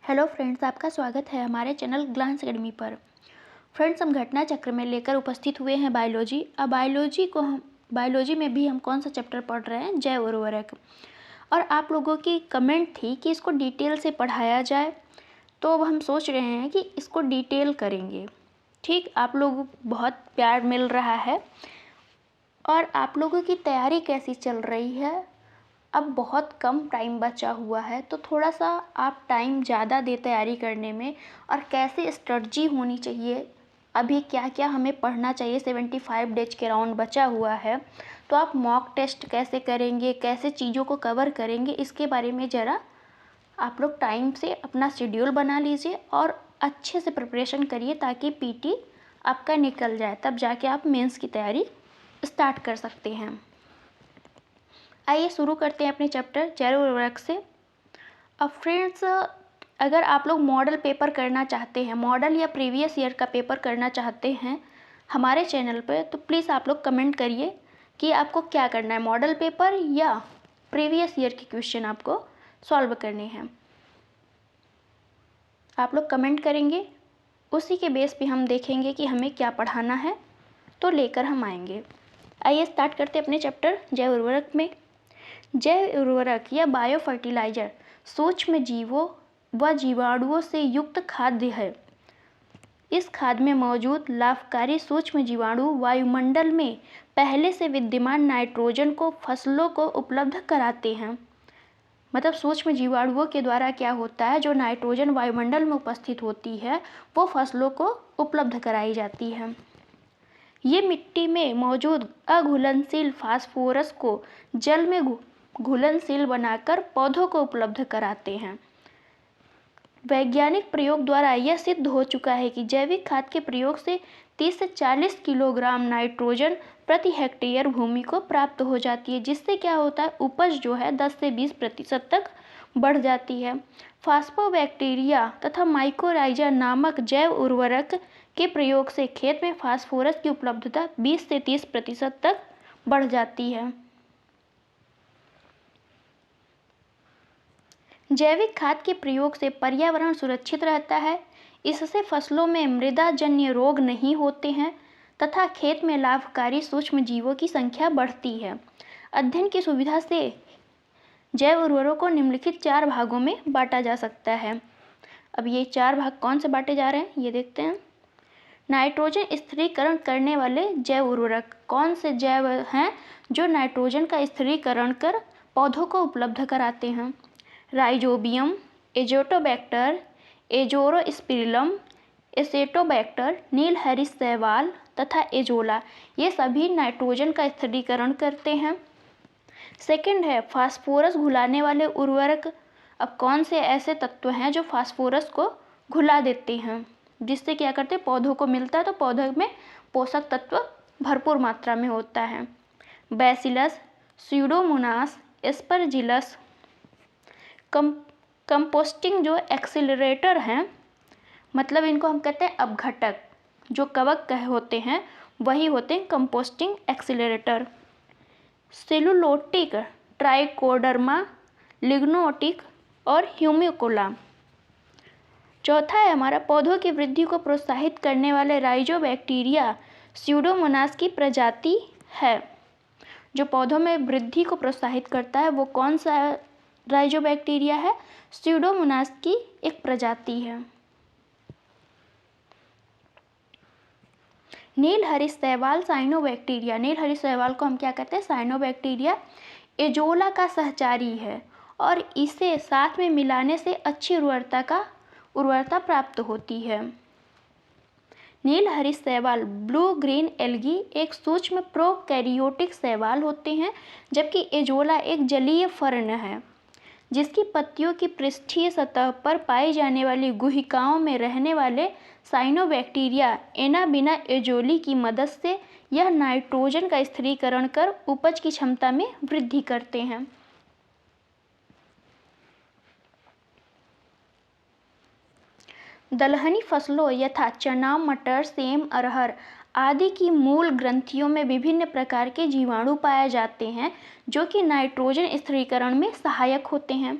Hello friends, आपका स्वागत है हमारे चैनल ग्लांस एकेडमी पर। फ्रेंड्स, हम घटना चक्र में लेकर उपस्थित हुए हैं बायोलॉजी। अब बायोलॉजी में भी हम कौन सा चैप्टर पढ़ रहे हैं? जैव उर्वरक। और आप लोगों की कमेंट थी कि इसको डिटेल से पढ़ाया जाए, तो अब हम सोच रहे हैं कि इसको डिटेल करेंगे। ठीक, आप लोग बहुत प्यार मिल रहा है। और आप लोगों की तैयारी कैसी चल रही है? अब बहुत कम टाइम बचा हुआ है, तो थोड़ा सा आप टाइम ज़्यादा दें तैयारी करने में। और कैसे स्ट्रेटजी होनी चाहिए, अभी क्या क्या हमें पढ़ना चाहिए, 75 डेज के राउंड बचा हुआ है, तो आप मॉक टेस्ट कैसे करेंगे, कैसे चीज़ों को कवर करेंगे, इसके बारे में ज़रा आप लोग टाइम से अपना शेड्यूल बना लीजिए और अच्छे से प्रिपरेशन करिए, ताकि पीटी आपका निकल जाए, तब जाके आप मेंस की तैयारी स्टार्ट कर सकते हैं। आइए शुरू करते हैं अपने चैप्टर जैव उर्वरक से। अब फ्रेंड्स, अगर आप लोग मॉडल पेपर करना चाहते हैं, मॉडल या प्रीवियस ईयर का पेपर करना चाहते हैं हमारे चैनल पर, तो प्लीज़ आप लोग कमेंट करिए कि आपको क्या करना है, मॉडल पेपर या प्रीवियस ईयर के क्वेश्चन आपको सॉल्व करने हैं। आप लोग कमेंट करेंगे, उसी के बेस पे हम देखेंगे कि हमें क्या पढ़ाना है, तो लेकर हम आएंगे। आइए स्टार्ट करते हैं अपने चैप्टर जैव उर्वरक में। जैव उर्वरक या बायो फर्टिलाइजर सूक्ष्म जीवों व जीवाणुओं से युक्त खाद्य है। इस खाद्य में मौजूद लाभकारी सूक्ष्म जीवाणु वायुमंडल में पहले से विद्यमान नाइट्रोजन को फसलों को उपलब्ध कराते हैं। मतलब सूक्ष्म जीवाणुओं के द्वारा क्या होता है, जो नाइट्रोजन वायुमंडल में उपस्थित होती है वो फसलों को उपलब्ध कराई जाती है। ये मिट्टी में मौजूद अघुलनशील फास्फोरस को जल में घुलनशील बनाकर पौधों को उपलब्ध कराते हैं। वैज्ञानिक प्रयोग द्वारा यह सिद्ध हो चुका है कि जैविक खाद के प्रयोग से 30 से 40 किलोग्राम नाइट्रोजन प्रति हेक्टेयर भूमि को प्राप्त हो जाती है, जिससे क्या होता है, उपज जो है 10 से 20% तक बढ़ जाती है। फास्फोबैक्टीरिया तथा माइकोराइजा नामक जैव उर्वरक के प्रयोग से खेत में फास्फोरस की उपलब्धता 20 से 30% तक बढ़ जाती है। जैविक खाद के प्रयोग से पर्यावरण सुरक्षित रहता है। इससे फसलों में मृदाजन्य रोग नहीं होते हैं तथा खेत में लाभकारी सूक्ष्म जीवों की संख्या बढ़ती है। अध्ययन की सुविधा से जैव उर्वरकों को निम्नलिखित 4 भागों में बांटा जा सकता है। अब ये 4 भाग कौन से बांटे जा रहे हैं, ये देखते हैं। नाइट्रोजन स्थिरीकरण करने वाले जैव उर्वरक कौन से जैव हैं जो नाइट्रोजन का स्थिरीकरण कर पौधों को उपलब्ध कराते हैं? राइजोबियम, एजोटोबैक्टर, एजोरोस्पिरिलम, एसेटोबैक्टर, नीलहरित शैवाल तथा एजोला, ये सभी नाइट्रोजन का स्थिरीकरण करते हैं। सेकंड है फास्फोरस घुलाने वाले उर्वरक। अब कौन से ऐसे तत्व हैं जो फास्फोरस को घुला देते हैं, जिससे क्या करते हैं, पौधों को मिलता है, तो पौधों में पोषक तत्व भरपूर मात्रा में होता है। Bacillus, Pseudomonas, Aspergillus. कंपोस्टिंग जो एक्सीलरेटर हैं, मतलब इनको हम कहते हैं अपघटक, जो कवक होते हैं वही होते हैं कंपोस्टिंग एक्सीलरेटर। सेलुलोटिक, ट्राइकोडर्मा, लिग्नोटिक और ह्यूमिकुला। चौथा है हमारा पौधों की वृद्धि को प्रोत्साहित करने वाले राइजोबैक्टीरिया स्यूडोमोनास की प्रजाति है। जो पौधों में वृद्धि को प्रोत्साहित करता है वो कौन सा राइजोबैक्टीरिया है? स्यूडोमोनास की एक प्रजाति है। नीलहरित शैवाल साइनोबैक्टीरिया। नीलहरित शैवाल को हम क्या कहते हैं? साइनोबैक्टीरिया एजोला का सहचारी है और इसे साथ में मिलाने से अच्छी उर्वरता प्राप्त होती है। नीलहरित शैवाल ब्लू ग्रीन एल्गी एक सूक्ष्म प्रोकैरियोटिक शैवाल होते हैं, जबकि एजोला एक जलीय फर्न है जिसकी पत्तियों की पृष्ठीय सतह पर पाई जाने वाली गुहिकाओं में रहने वाले साइनोबैक्टीरिया एनाबिना एजोली की मदद से यह नाइट्रोजन का स्थिरीकरण कर उपज की क्षमता में वृद्धि करते हैं। दलहनी फसलों यथा चना, मटर, सेम, अरहर आदि की मूल ग्रंथियों में विभिन्न प्रकार के जीवाणु पाए जाते हैं जो कि नाइट्रोजन स्थिरीकरण में सहायक होते हैं।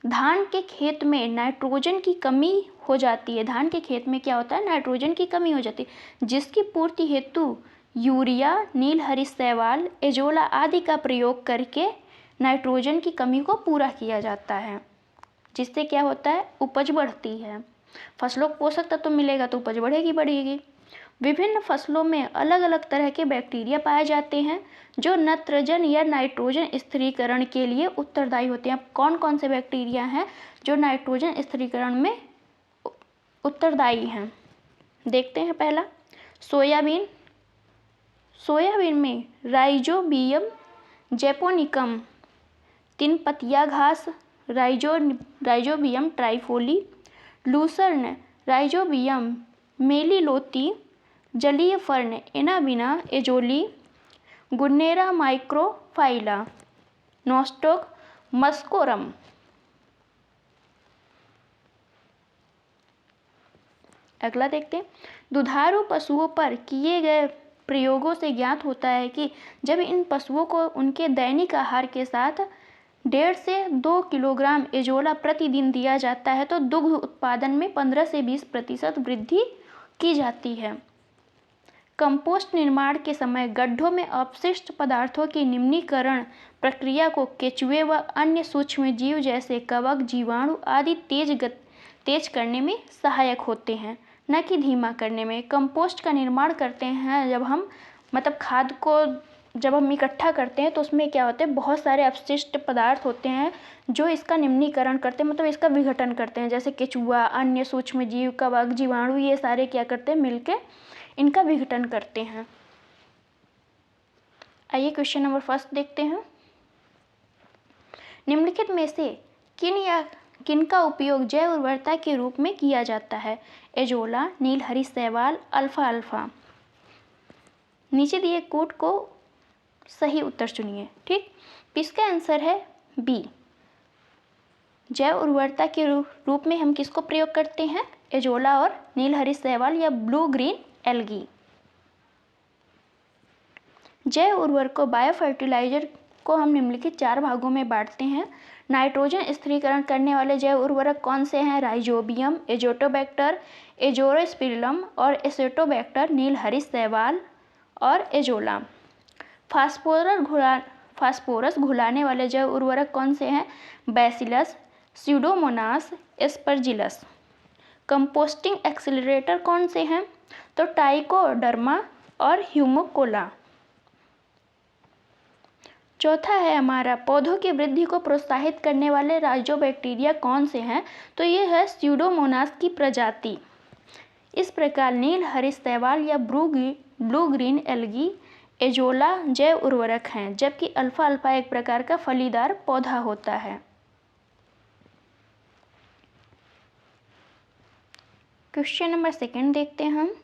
धान के खेत में नाइट्रोजन की कमी हो जाती है। धान के खेत में क्या होता है, नाइट्रोजन की कमी हो जाती है, जिसकी पूर्ति हेतु यूरिया, नील हरी शैवाल, एजोला आदि का प्रयोग करके नाइट्रोजन की कमी को पूरा किया जाता है, जिससे क्या होता है, उपज बढ़ती है। फसलों को पोषक तत्व मिलेगा तो उपज बढ़ेगी। विभिन्न फसलों में अलग अलग तरह के बैक्टीरिया पाए जाते हैं जो नत्रजन या नाइट्रोजन स्थिरीकरण के लिए उत्तरदायी होते हैं। अब कौन कौन से बैक्टीरिया हैं जो नाइट्रोजन स्थिरीकरण में उत्तरदायी हैं, देखते हैं। पहला, सोयाबीन। सोयाबीन में राइजोबियम जैपोनिकम, तीन पतिया घास राइजोबियम ट्राइफोली, लूसर्न राइजोबियम मेलिलोती, जलीय फर्न एनाबिना एजोली, गुन्नेरा माइक्रोफाइला, नोस्टोक मस्कोरम। अगला देखते हैं। दुधारू पशुओं पर किए गए प्रयोगों से ज्ञात होता है कि जब इन पशुओं को उनके दैनिक आहार के साथ 1.5 से 2 किलोग्राम एजोला प्रतिदिन दिया जाता है तो दुग्ध उत्पादन में 15 से 20% वृद्धि की जाती है। कंपोस्ट निर्माण के समय गड्ढों में अपशिष्ट पदार्थों की निम्नीकरण प्रक्रिया को केचुए व अन्य सूक्ष्म जीव जैसे कवक, जीवाणु आदि तेज करने में सहायक होते हैं, न कि धीमा करने में। कंपोस्ट का निर्माण करते हैं जब हम खाद को जब हम इकट्ठा करते हैं तो उसमें क्या होते हैं, बहुत सारे अपशिष्ट पदार्थ होते हैं जो इसका निम्नीकरण करते हैं, इसका विघटन करते हैं, जैसे केचुआ, अन्य सूक्ष्म जीव, कवक, जीवाणु, ये सारे क्या करते हैं, मिलके इनका विघटन करते हैं। आइए क्वेश्चन नंबर 1 देखते हैं। निम्नलिखित में से किन का उपयोग जैव उर्वरता के रूप में किया जाता है? एजोला, नील हरी शैवाल, अल्फा अल्फा। नीचे दिए कोड को सही उत्तर चुनिए। ठीक, इसका आंसर है बी। जैव उर्वरता के रूप में हम किसको प्रयोग करते हैं? एजोला और नील हरी शैवाल या ब्लू ग्रीन एल्गी। जैव उर्वरकों बायो फर्टिलाइजर को हम निम्नलिखित 4 भागों में बांटते हैं। नाइट्रोजन स्थिरीकरण करने वाले जैव उर्वरक कौन से हैं? राइजोबियम, एजोटोबैक्टर, एजोस्पिरिलम और एसेटोबैक्टर, नील हरी शैवाल और एजोला। फास्फोरस घुलाने वाले जैव उर्वरक कौन से हैं? Bacillus, Pseudomonas, Aspergillus. Composting accelerator कौन से हैं? तो ट्राइकोडर्मा और ह्यूमुकोला। चौथा है हमारा, पौधों की वृद्धि को प्रोत्साहित करने वाले राइजोबैक्टीरिया कौन से हैं? तो ये है स्यूडोमोनास की प्रजाति। इस प्रकार नील हरी शैवाल या ब्लू ग्रीन एल्गी, एजोला जैव उर्वरक हैं, जबकि अल्फा अल्फा एक प्रकार का फलीदार पौधा होता है। क्वेश्चन नंबर 2 देखते हैं हम।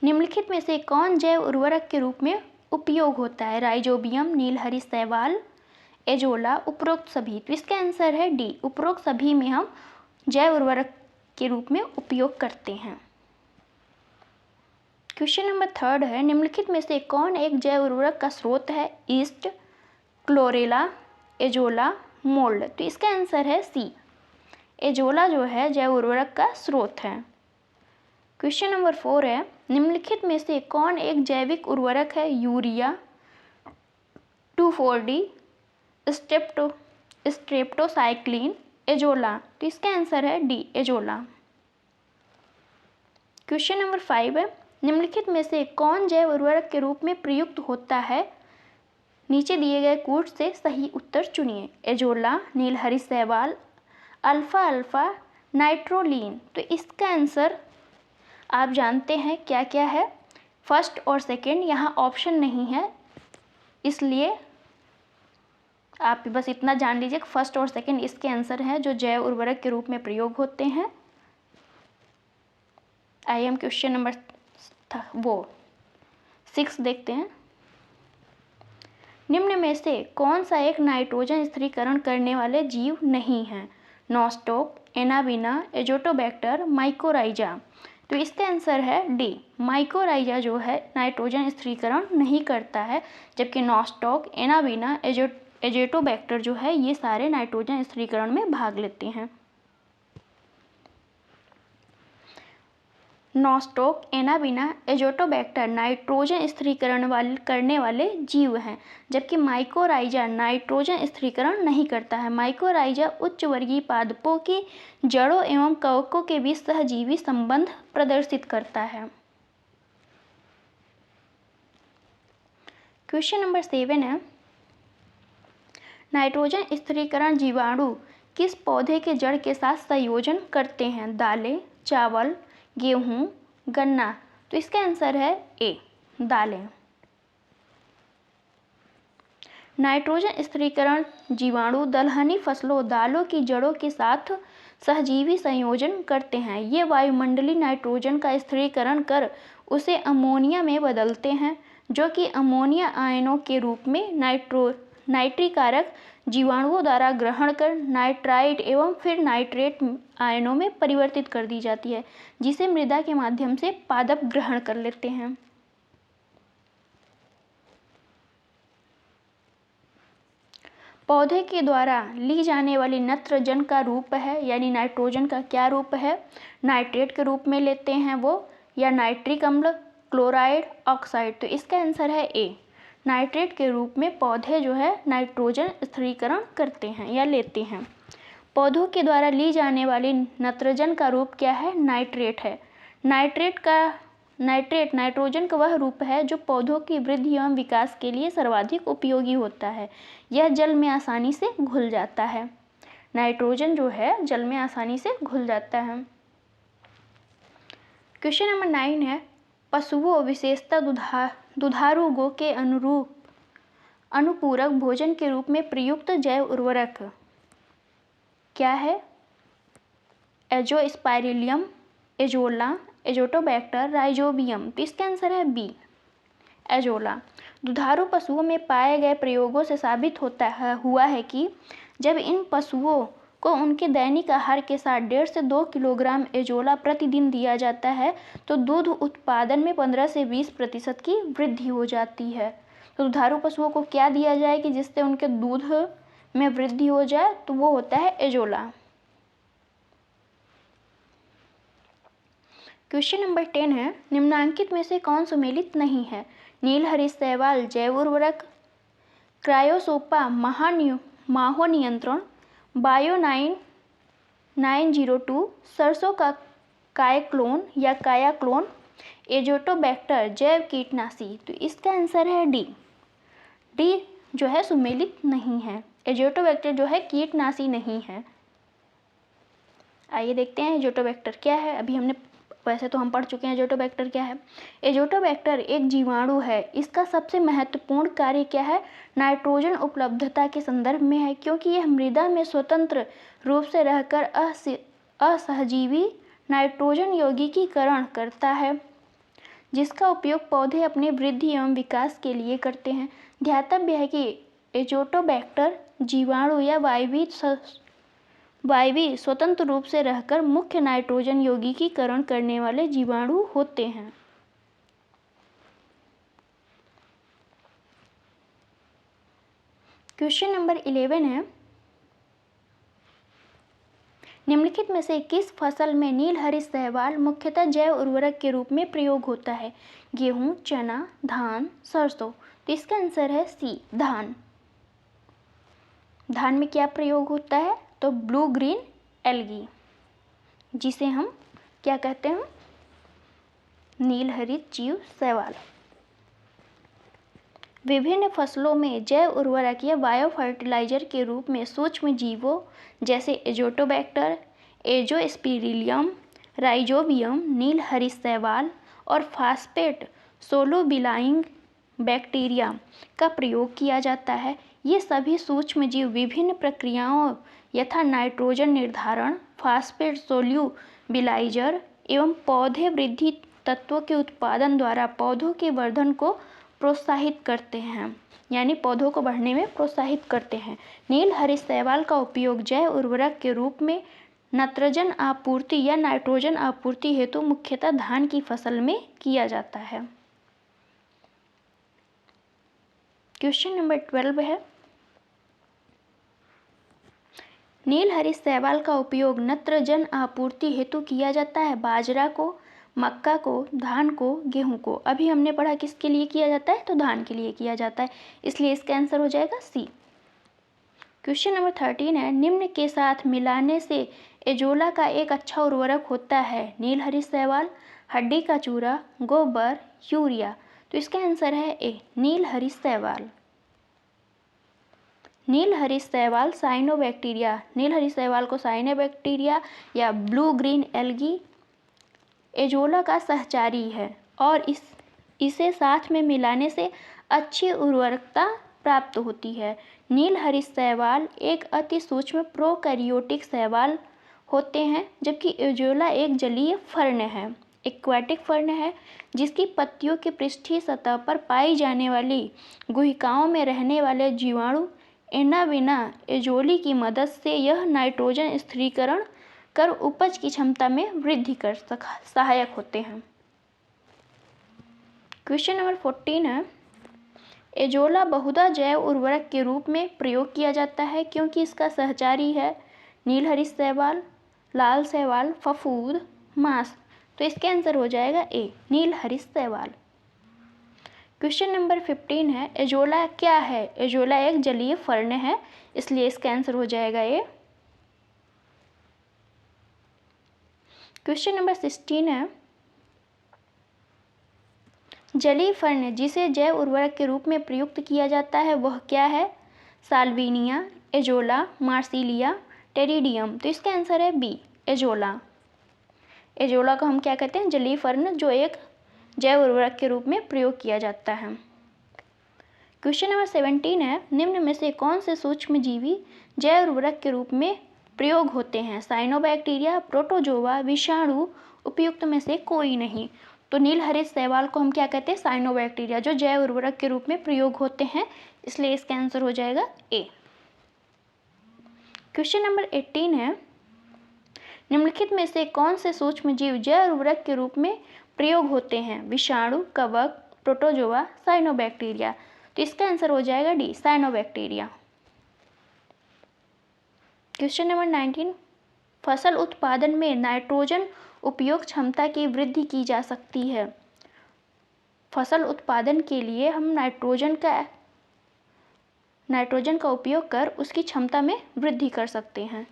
निम्नलिखित में से कौन जैव उर्वरक के रूप में उपयोग होता है? राइजोबियम, नील हरी शैवाल, एजोला, उपरोक्त सभी। तो इसका आंसर है डी, उपरोक्त सभी में हम जैव उर्वरक के रूप में उपयोग करते हैं। क्वेश्चन नंबर 3 है, निम्नलिखित में से कौन एक जैव उर्वरक का स्रोत है? East, chlorella, azolla, mould. तो इसका आंसर है सी, एजोला जो है जैव उर्वरक का स्रोत है। क्वेश्चन नंबर 4 है, निम्नलिखित में से कौन एक जैविक उर्वरक है? Urea, 2,4-D, streptocycline, azolla. तो इसका आंसर है डी, एजोला। क्वेश्चन नंबर 5 है, निम्नलिखित में से कौन जैव उर्वरक के रूप में प्रयुक्त होता है? नीचे दिए गए कोड से सही उत्तर चुनिए। एजोला, नील हरी शैवाल, अल्फा अल्फा, नाइट्रोलीन। तो इसका आंसर आप जानते हैं क्या क्या है? फर्स्ट और सेकंड, यहाँ ऑप्शन नहीं है, इसलिए आप बस इतना जान लीजिए कि फर्स्ट और सेकंड इसके आंसर हैं जो जैव उर्वरक के रूप में प्रयोग होते हैं। आइए हम क्वेश्चन नंबर 6 देखते हैं। निम्न में से कौन सा एक नाइट्रोजन स्थिरीकरण करने वाले जीव नहीं है? Nostoc, Anabaena, Azotobacter, mycorrhiza. तो इसका आंसर है डी, माइकोराइजा जो है नाइट्रोजन स्थिरीकरण नहीं करता है, जबकि नोस्टोक, एनाबिना, एजेटोबैक्टर जो है ये सारे नाइट्रोजन स्थिरीकरण में भाग लेते हैं। नॉस्टॉक, एनाबिना, एजोटोबैक्टर नाइट्रोजन स्थिरीकरण करने वाले जीव हैं, जबकि माइकोराइजा नाइट्रोजन स्थिरीकरण नहीं करता है। माइकोराइजा उच्च वर्गीय पादपों की जड़ों एवं कवकों के बीच सहजीवी संबंध प्रदर्शित करता है। क्वेश्चन नंबर 7 है, नाइट्रोजन स्थिरीकरण जीवाणु किस पौधे के जड़ के साथ संयोजन करते हैं? दालें, चावल, गेहूं, गन्ना। तो इसका आंसर है ए, दालें। नाइट्रोजन स्थिरीकरण जीवाणु दलहनी फसलों, दालों की जड़ों के साथ सहजीवी संयोजन करते हैं। ये वायुमंडलीय नाइट्रोजन का स्थिरीकरण कर उसे अमोनिया में बदलते हैं, जो कि अमोनिया आयनों के रूप में नाइट्रीकारक जीवाणुओं द्वारा ग्रहण कर नाइट्राइट एवं फिर नाइट्रेट आयनों में परिवर्तित कर दी जाती है, जिसे मृदा के माध्यम से पादप ग्रहण कर लेते हैं। पौधे के द्वारा ली जाने वाली नत्रजन का रूप है, यानी नाइट्रोजन का क्या रूप है? नाइट्रेट के रूप में लेते हैं वो, या नाइट्रिक अम्ल, क्लोराइड, ऑक्साइड। तो इसका आंसर है ए, नाइट्रेट के रूप में पौधे जो है नाइट्रोजन स्थिरीकरण करते हैं या लेते हैं। पौधों के द्वारा ली जाने वाली नत्रजन का रूप क्या है? नाइट्रेट है। नाइट्रेट नाइट्रोजन का वह रूप है जो पौधों की वृद्धि एवं विकास के लिए सर्वाधिक उपयोगी होता है। यह जल में आसानी से घुल जाता है। नाइट्रोजन जो है जल में आसानी से घुल जाता है। क्वेश्चन नंबर 9 है, पशुओं विशेषतः दुधारू गो के अनुपूरक भोजन के रूप में प्रयुक्त जैव उर्वरक क्या है? एजोस्पाइरिलियम, एजोला, एजोटोबैक्टर, राइजोबियम। तो इसका आंसर है बी, एजोला। दुधारू पशुओं में पाए गए प्रयोगों से साबित हुआ है कि जब इन पशुओं को उनके दैनिक आहार के साथ 1.5 से 2 किलोग्राम एजोला प्रतिदिन दिया जाता है तो दूध उत्पादन में 15 से 20% की वृद्धि हो जाती है। तो दुधारू पशुओं को क्या दिया जाए कि जिससे उनके दूध में वृद्धि हो जाए? तो वो होता है एजोला। क्वेश्चन नंबर 10 है, निम्नांकित में से कौन सुमेलित नहीं है? नीलहरित शैवाल जैव उर्वरक, क्रायोसोपा माहो नियंत्रण, बायो 902 सरसों का कायक्लोन या कायाक्लोन, एजोटोबैक्टर जैव कीटनाशी। तो इसका आंसर है डी, डी जो है सुमेलित नहीं है। एजोटोबैक्टर जो है कीटनाशी नहीं है। आइए देखते हैं एजोटोबैक्टर क्या है। अभी हमने वैसे तो हम पढ़ चुके हैं एजोटोबैक्टर क्या है। एजोटोबैक्टर एक जीवाणु है। इसका सबसे महत्वपूर्ण कार्य क्या है? नाइट्रोजन उपलब्धता के संदर्भ में है, क्योंकि यह मृदा में स्वतंत्र रूप से रहकर असहजीवी नाइट्रोजन यौगिकीकरण करता है, जिसका उपयोग पौधे अपनी वृद्धि एवं विकास के लिए करते हैं। ध्यातव्य है कि एजोटोबैक्टर जीवाणु या वायवीय स्वतंत्र रूप से रहकर मुख्य नाइट्रोजन यौगिकीकरण करने वाले जीवाणु होते हैं। क्वेश्चन नंबर 11 है, निम्नलिखित में से किस फसल में नीलहरित शैवाल मुख्यतः जैव उर्वरक के रूप में प्रयोग होता है? गेहूं, चना, धान, सरसों। तो इसका आंसर है सी, धान। धान में क्या प्रयोग होता है? तो ब्लू ग्रीन एल्गी, जिसे हम क्या कहते हैं? नीलहरित जीव शैवाल। विभिन्न फसलों में जैव उर्वरक या बायो फर्टिलाइजर के रूप में सूक्ष्म जीवों जैसे एजोटोबैक्टर, एजोस्पिरिलियम, राइजोबियम, नीलहरित शैवाल और फास्फेट सोलुबिलाइंग बैक्टीरिया का प्रयोग किया जाता है। ये सभी सूक्ष्म जीव विभिन्न प्रक्रियाओं यथा नाइट्रोजन निर्धारण, फास्फेट सोल्यूबिलाइजर एवं पौधे वृद्धि तत्वों के उत्पादन द्वारा पौधों के वर्धन को प्रोत्साहित करते हैं, यानी पौधों को बढ़ने में प्रोत्साहित करते हैं। नीलहरित शैवाल का उपयोग जैव उर्वरक के रूप में नत्रजन आपूर्ति या नाइट्रोजन आपूर्ति हेतु मुख्यतः धान की फसल में किया जाता है। क्वेश्चन नंबर 12 है, नील हरित शैवाल का उपयोग नत्रजन आपूर्ति हेतु किया जाता है। बाजरा को, मक्का को, धान को, गेहूं को। अभी हमने पढ़ा किसके लिए किया जाता है, तो धान के लिए किया जाता है, इसलिए इसका आंसर हो जाएगा सी। क्वेश्चन नंबर 13 है, निम्न के साथ मिलाने से एजोला का एक अच्छा उर्वरक होता है। नील हरित शैवाल, हड्डी का चूरा, गोबर, यूरिया। तो इसका आंसर है ए, नील हरित शैवाल। नील हरित शैवाल साइनोबैक्टीरिया, नील हरित शैवाल को साइनोबैक्टीरिया या ब्लू ग्रीन एल्गी एजोला का सहचारी है और इसे साथ में मिलाने से अच्छी उर्वरकता प्राप्त होती है। नील हरित शैवाल एक अति सूक्ष्म प्रोकैरियोटिक शैवाल होते हैं, जबकि एजोला एक जलीय फर्न है, एक्वाटिक फर्न है, जिसकी पत्तियों की पृष्ठीय सतह पर पाई जाने वाली गुहिकाओं में रहने वाले जीवाणु एनाविना एजोली की मदद से यह नाइट्रोजन स्थिरीकरण कर उपज की क्षमता में वृद्धि कर सहायक होते हैं। क्वेश्चन नंबर 14 है, एजोला बहुधा जैव उर्वरक के रूप में प्रयोग किया जाता है क्योंकि इसका सहचारी है नील हरित शैवाल, लाल शैवाल, फफूंद, मांस। तो इसके आंसर हो जाएगा ए, नील हरित शैवाल। क्वेश्चन नंबर 15 है, एजोला क्या है? एजोला एक जलीय फर्न है, इसलिए इसका आंसर हो जाएगा ए। क्वेश्चन नंबर 16 है, जलीय फर्न जिसे जैव उर्वरक के रूप में प्रयुक्त किया जाता है वह क्या है? Salvinia, azolla, Marsilea, Pteridium. तो इसका आंसर है बी, एजोला। एजोला को हम क्या कहते हैं? जलीय फर्न, जो एक जैव उर्वरक के रूप में प्रयोग किया जाता है। क्वेश्चन नंबर 17 है, निम्न में से कौन से सूक्ष्मजीवी जैव उर्वरक के रूप में प्रयोग होते हैं? साइनोबैक्टीरिया, प्रोटोजोआ, विषाणु, उपयुक्त में से कोई नहीं। तो नील हरित शैवाल को हम क्या कहते हैं? साइनोबैक्टीरिया, जो जैव उर्वरक के रूप में प्रयोग होते हैं, इसलिए इसका आंसर हो जाएगा ए। क्वेश्चन नंबर 18 है, निम्नलिखित में से कौन से सूक्ष्मजीव जैव उर्वरक के रूप में प्रयोग होते हैं? विषाणु, कवक, प्रोटोजोआ, साइनोबैक्टीरिया। तो इसका आंसर हो जाएगा डी, साइनोबैक्टीरिया। क्वेश्चन नंबर 19, फसल उत्पादन में नाइट्रोजन उपयोग क्षमता की वृद्धि की जा सकती है। फसल उत्पादन के लिए हम नाइट्रोजन का उपयोग कर उसकी क्षमता में वृद्धि कर सकते हैं।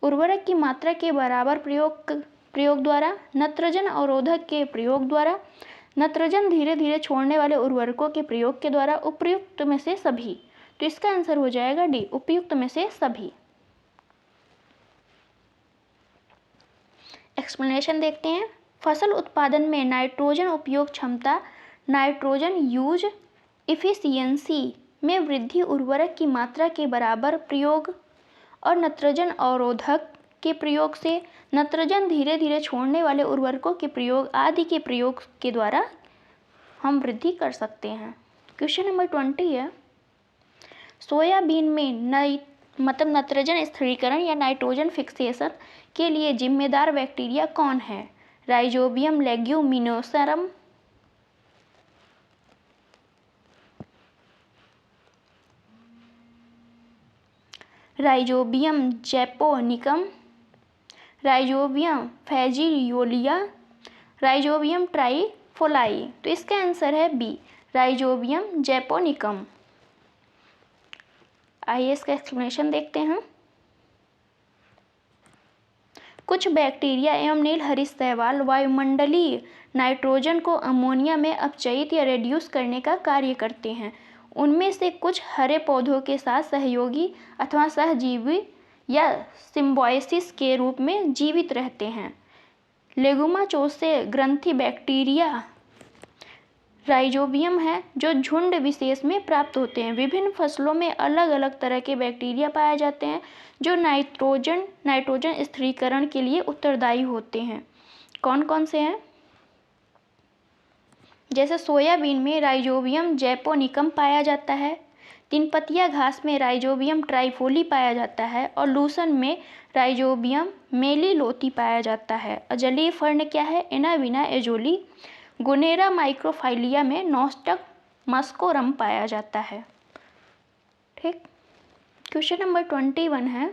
उर्वरक की मात्रा के बराबर प्रयोग द्वारा, नत्रजन अवरोधक के प्रयोग द्वारा, नत्रजन धीरे धीरे छोड़ने वाले उर्वरकों के प्रयोग के द्वारा, उपयुक्त में से सभी। तो इसका आंसर हो जाएगा डी, उपयुक्त में से सभी। एक्सप्लेनेशन देखते हैं। फसल उत्पादन में नाइट्रोजन उपयोग क्षमता, नाइट्रोजन यूज इफिशियंसी में वृद्धि, उर्वरक की मात्रा के बराबर प्रयोग और नत्रजन अवरोधक के प्रयोग से, नत्रजन धीरे धीरे छोड़ने वाले उर्वरकों के प्रयोग आदि के प्रयोग के द्वारा हम वृद्धि कर सकते हैं। क्वेश्चन नंबर 20 है, सोयाबीन में नत्रजन स्थिरीकरण या नाइट्रोजन फिक्सेशन के लिए जिम्मेदार बैक्टीरिया कौन है? Rhizobium leguminosarum, rhizobium japonicum, rhizobium phaseoli, rhizobium trifolii. तो इसका आंसर है बी, राइजोबियम जैपोनिकम। आइए इसका एक्सप्लेनेशन देखते हैं। कुछ बैक्टीरिया एवं नील हरित शैवाल वायुमंडलीय नाइट्रोजन को अमोनिया में अपचयित या रेड्यूस करने का कार्य करते हैं। उनमें से कुछ हरे पौधों के साथ सहयोगी अथवा सहजीवी या सिम्बायोसिस के रूप में जीवित रहते हैं। लेगुमाचोसे ग्रंथि बैक्टीरिया राइजोबियम है, जो झुंड विशेष में प्राप्त होते हैं। विभिन्न फसलों में अलग अलग तरह के बैक्टीरिया पाए जाते हैं जो नाइट्रोजन स्थिरीकरण के लिए उत्तरदायी होते हैं। कौन कौन से हैं? जैसे सोयाबीन में राइजोबियम जैपोनिकम पाया जाता है, तीनपतिया घास में राइजोबियम ट्राइफोली पाया जाता है और लूसन में राइजोबियम मेलिलोथी पाया जाता है। जलीय फर्न क्या है? एनाविना एजोली। गुनेरा माइक्रोफाइलिया में नॉस्टक मस्कोरम पाया जाता है। ठीक। क्वेश्चन नंबर 21 है,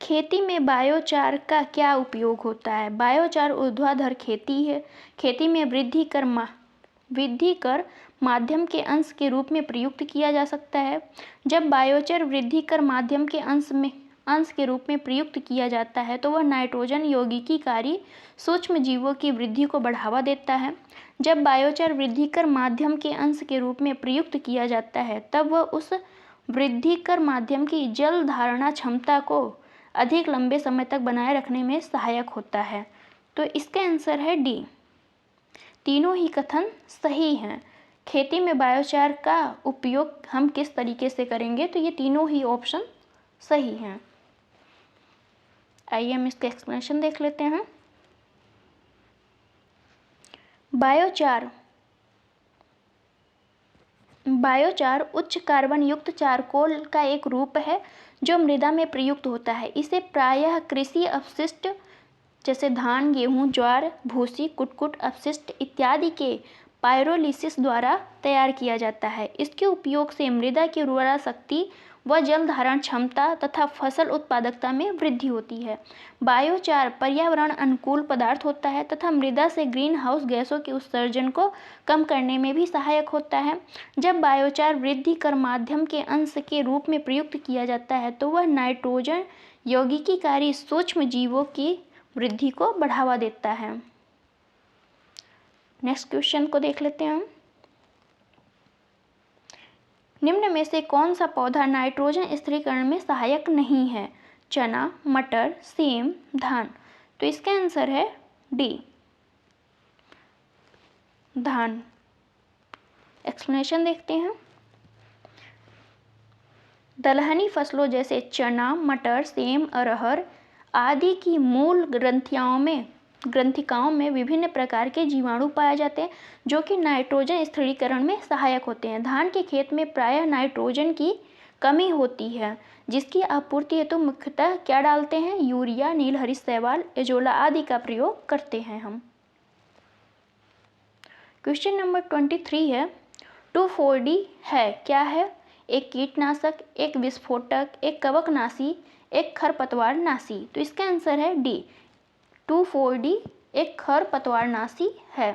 खेती में बायोचार का क्या उपयोग होता है? बायोचार ऊर्ध्वाधर खेती में वृद्धि कर माध्यम के अंश के रूप में प्रयुक्त किया जा सकता है। जब बायोचार वृद्धि कर माध्यम के अंश के रूप में प्रयुक्त किया जाता है तो वह नाइट्रोजन यौगिकीकारी सूक्ष्म जीवों की वृद्धि को बढ़ावा देता है। जब बायोचार वृद्धि कर माध्यम के अंश के रूप में प्रयुक्त किया जाता है तब वह उस वृद्धि कर माध्यम की जल धारणा क्षमता को अधिक लंबे समय तक बनाए रखने में सहायक होता है। तो इसका आंसर है डी। तीनों ही कथन सही हैं। खेती में बायोचार का उपयोग हम किस तरीके से करेंगे, तो ये तीनों ही ऑप्शन सही हैं। आइए हम इसका एक्सप्लेनेशन देख लेते हैं। बायोचार उच्च कार्बन युक्त चारकोल का एक रूप है जो मृदा में प्रयुक्त होता है। इसे प्रायः कृषि अपशिष्ट जैसे धान, गेहूं, ज्वार, भूसी, कुटकुट अपशिष्ट इत्यादि के पायरोलिसिस द्वारा तैयार किया जाता है। इसके उपयोग से मृदा की उर्वरा शक्ति व जल धारण क्षमता तथा फसल उत्पादकता में वृद्धि होती है। बायोचार पर्यावरण अनुकूल पदार्थ होता है तथा मृदा से ग्रीन हाउस गैसों के उत्सर्जन को कम करने में भी सहायक होता है। जब बायोचार वृद्धि कर माध्यम के अंश के रूप में प्रयुक्त किया जाता है तो वह नाइट्रोजन यौगिकीकारी सूक्ष्म जीवों की वृद्धि को बढ़ावा देता है। नेक्स्ट क्वेश्चन को देख लेते हैं हम। निम्न में से कौन सा पौधा नाइट्रोजन स्थिरीकरण में सहायक नहीं है? चना, मटर, सेम, धान। तो इसका आंसर है डी, धान। एक्सप्लेनेशन देखते हैं। दलहनी फसलों जैसे चना, मटर, सेम, अरहर आदि की मूल ग्रंथिकाओं में विभिन्न प्रकार के जीवाणु पाए जाते हैं जो कि नाइट्रोजन स्थिरीकरण में सहायक होते हैं। धान के खेत में प्रायः नाइट्रोजन की कमी होती है जिसकी आपूर्ति हेतु मुख्यतः क्या डालते हैं? यूरिया, नीलहरित शैवाल, एजोला आदि का प्रयोग करते हैं हम। क्वेश्चन नंबर 23 है 2,4-D है क्या है? एक कीटनाशक, एक विस्फोटक, एक कवकनाशी, एक खरपतवारनाशी। तो इसका आंसर है डी, 2,4-D एक खरपतवारनाशी है।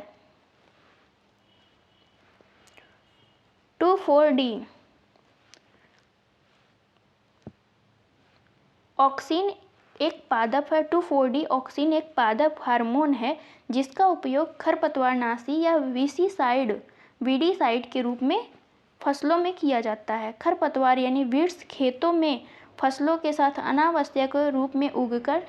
2,4-D ऑक्सिन एक पादप है। 2,4-D ऑक्सिन एक पादप हार्मोन है जिसका उपयोग खरपतवारनाशी या वीडीसाइड के रूप में फसलों में किया जाता है। खरपतवार यानी वीड्स खेतों में फसलों के साथ अनावश्यक रूप में उगकर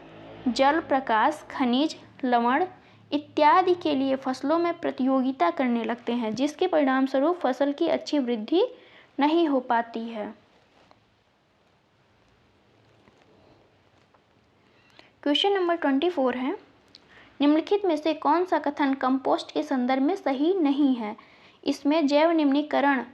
जल, प्रकाश, खनिज, लवण इत्यादि के लिए फसलों में प्रतियोगिता करने लगते हैं जिसके परिणामस्वरूप फसल की अच्छी वृद्धि नहीं हो पाती है। क्वेश्चन नंबर 24 है निम्नलिखित में से कौन सा कथन कंपोस्ट के संदर्भ में सही नहीं है? इसमें जैव निम्नीकरण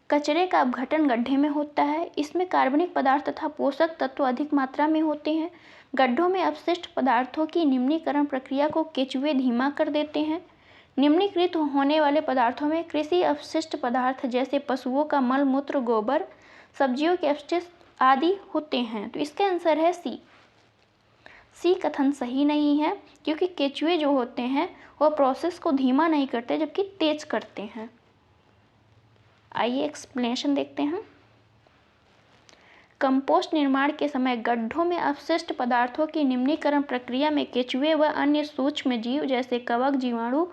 कचरे का अपघटन गड्ढे में होता है। इसमें कार्बनिक पदार्थ तथा पोषक तत्व अधिक मात्रा में होते हैं। गड्ढों में अपशिष्ट पदार्थों की निम्नीकरण प्रक्रिया को केंचुए धीमा कर देते हैं। निम्नीकृत होने वाले पदार्थों में कृषि अपशिष्ट पदार्थ जैसे पशुओं का मल मूत्र, गोबर, सब्जियों के अपशिष्ट आदि होते हैं। तो इसका आंसर है सी कथन सही नहीं है क्योंकि केंचुए जो होते हैं वह प्रोसेस को धीमा नहीं करते जबकि तेज करते हैं। आइए एक्सप्लेनेशन देखते हैं। कंपोस्ट निर्माण के समय गड्ढों में अपशिष्ट पदार्थों की निम्नीकरण प्रक्रिया में केंचुए व अन्य सूक्ष्म जीव जैसे कवक, जीवाणु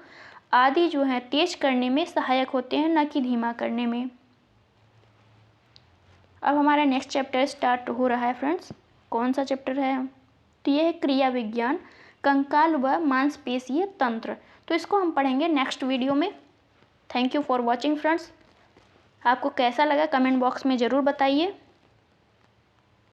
आदि जो हैं तेज करने में सहायक होते हैं, न कि धीमा करने में। अब हमारा नेक्स्ट चैप्टर स्टार्ट हो रहा है फ्रेंड्स। कौन सा चैप्टर है? तो यह है क्रिया विज्ञान, कंकाल व मांसपेशीय तंत्र। तो इसको हम पढ़ेंगे नेक्स्ट वीडियो में। Thank you for watching friends. आपको कैसा लगा कमेंट बॉक्स में ज़रूर बताइए।